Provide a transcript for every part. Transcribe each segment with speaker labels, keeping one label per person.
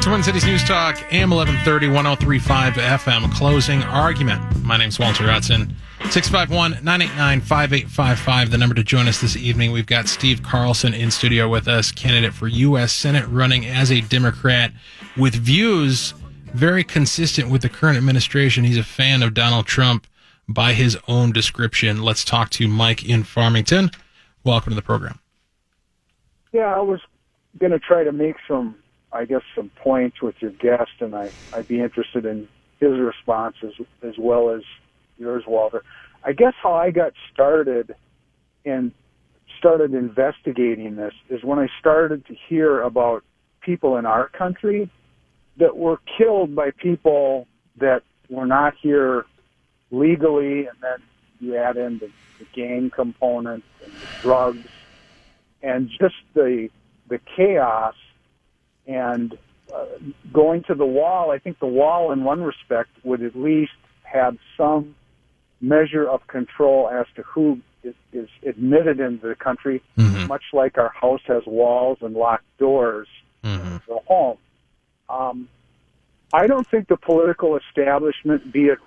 Speaker 1: Twin Cities News Talk, AM 1130, 103.5 FM, closing argument. My name's Walter Hudson. 651-989-5855, the number to join us this evening. We've got Steve Carlson in studio with us, candidate for U.S. Senate, running as a Democrat with views very consistent with the current administration. He's a fan of Donald Trump by his own description. Let's talk to Mike in Farmington. Welcome to the program.
Speaker 2: Yeah, I was going to try to make some points with your guest, and I'd be interested in his responses as well as yours, Walter. I guess how I got started and started investigating this is when I started to hear about people in our country that were killed by people that were not here legally, and then you add in the gang component and the drugs and just the chaos. And going to the wall, I think the wall, in one respect, would at least have some measure of control as to who is admitted into the country, much like our house has walls and locked doors to the home. I don't think the political establishment, be it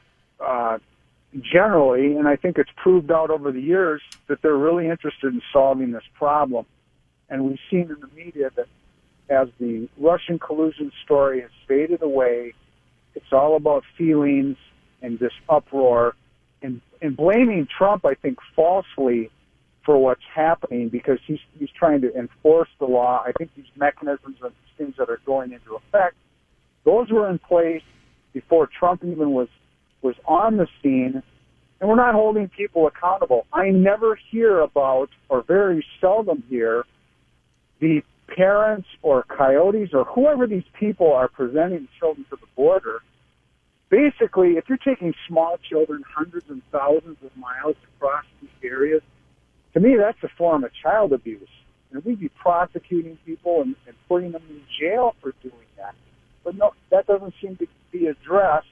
Speaker 2: generally, and I think it's proved out over the years, that they're really interested in solving this problem. And we've seen in the media that as the Russian collusion story has faded away, it's all about feelings and this uproar, and blaming Trump, I think, falsely for what's happening, because he's trying to enforce the law. I think these mechanisms and things that are going into effect, those were in place before Trump even was on the scene, and we're not holding people accountable. I never hear about, or very seldom hear, the parents or coyotes or whoever these people are presenting children to the border. Basically, if you're taking small children hundreds and thousands of miles across these areas, to me that's a form of child abuse. And we'd be prosecuting people and putting them in jail for doing that. But no, that doesn't seem to be addressed.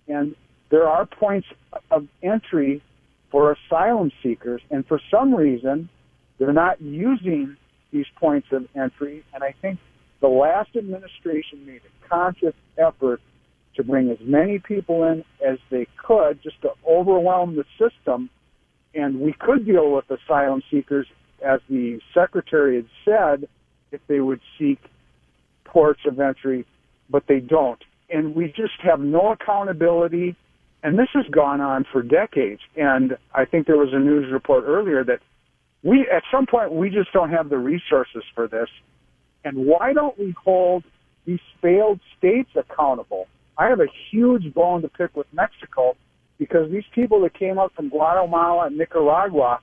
Speaker 2: And there are points of entry for asylum seekers, and for some reason they're not using these points of entry, and I think the last administration made a conscious effort to bring as many people in as they could just to overwhelm the system, and we could deal with asylum seekers, as the Secretary had said, if they would seek ports of entry, but they don't. And we just have no accountability, and this has gone on for decades, and I think there was a news report earlier that at some point, we just don't have the resources for this. And why don't we hold these failed states accountable? I have a huge bone to pick with Mexico, because these people that came up from Guatemala and Nicaragua,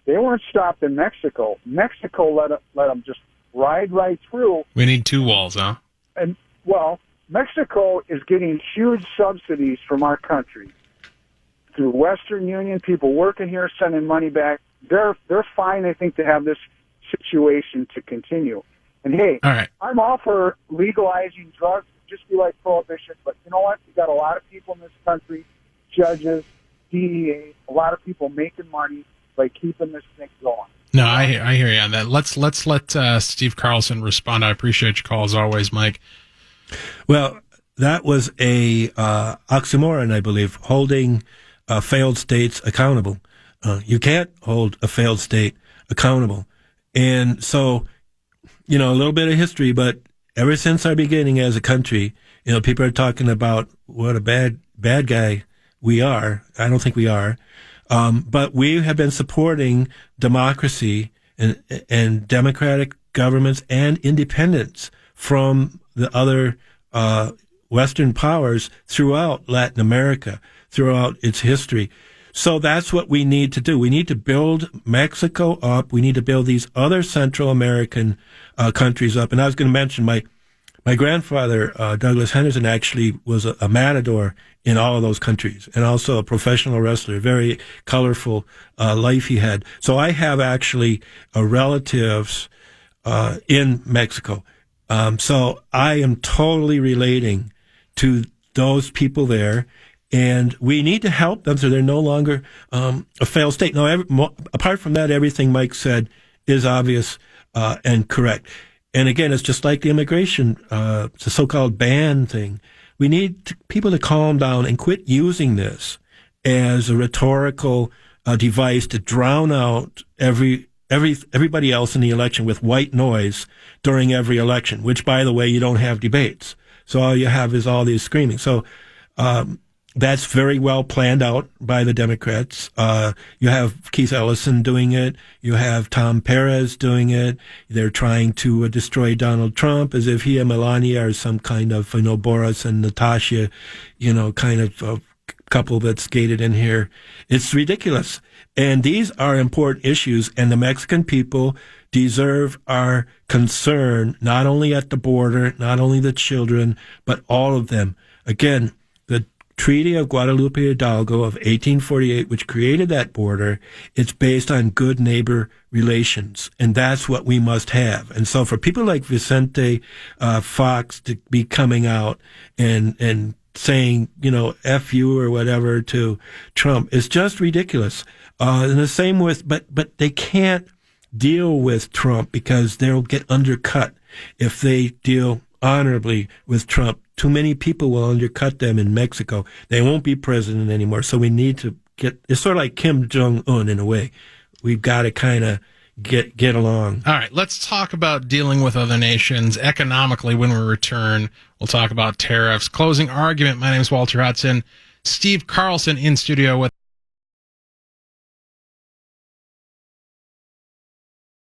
Speaker 2: they weren't stopped in Mexico. Mexico let them just ride right through.
Speaker 1: We need two walls, huh?
Speaker 2: And, well, Mexico is getting huge subsidies from our country through Western Union, people working here, sending money back. They're fine, I think, to have this situation to continue. And, hey,
Speaker 1: all right,
Speaker 2: I'm all for legalizing drugs, just be like prohibition, but you know what? We've got a lot of people in this country, judges, DEA, a lot of people making money by keeping this thing going.
Speaker 1: No, I hear you on that. Let's let Steve Carlson respond. I appreciate your call, as always, Mike.
Speaker 3: Well, that was a oxymoron, I believe, holding failed states accountable. You can't hold a failed state accountable. And so, a little bit of history, but ever since our beginning as a country, people are talking about what a bad guy we are. I don't think we are. But we have been supporting democracy and democratic governments and independence from the other Western powers throughout Latin America, throughout its history. So that's what we need to do. We need to build Mexico up. We need to build these other Central American countries up. And I was going to mention my grandfather, Douglas Henderson, actually was a matador in all of those countries, and also a professional wrestler. Very colorful life he had. So I have actually relatives in Mexico. So I am totally relating to those people there. And we need to help them so they're no longer a failed state. Now, apart from that, everything Mike said is obvious and correct. And again, it's just like the immigration, it's a so-called ban thing. We need people to calm down and quit using this as a rhetorical device to drown out everybody else in the election with white noise during every election, which, by the way, you don't have debates. So all you have is all these screaming. So that's very well planned out by the Democrats. You have Keith Ellison doing it. You have Tom Perez doing it. They're trying to destroy Donald Trump as if he and Melania are some kind of, Boris and Natasha, kind of couple that's skated in here. It's ridiculous. And these are important issues, and the Mexican people deserve our concern, not only at the border, not only the children, but all of them. Again, the Treaty of Guadalupe Hidalgo of 1848, which created that border, it's based on good neighbor relations, and that's what we must have. And so for people like Vicente Fox to be coming out and saying, F you or whatever to Trump is just ridiculous. And the same with, but they can't deal with Trump because they'll get undercut if they deal honorably with Trump. Too many people will undercut them in Mexico. They won't be president anymore. So we need to it's sort of like Kim Jong-un in a way. We've got to kind of get along.
Speaker 1: All right, let's talk about dealing with other nations economically when we return. We'll talk about tariffs. Closing argument. My name is Walter Hudson. Steve Carlson in studio with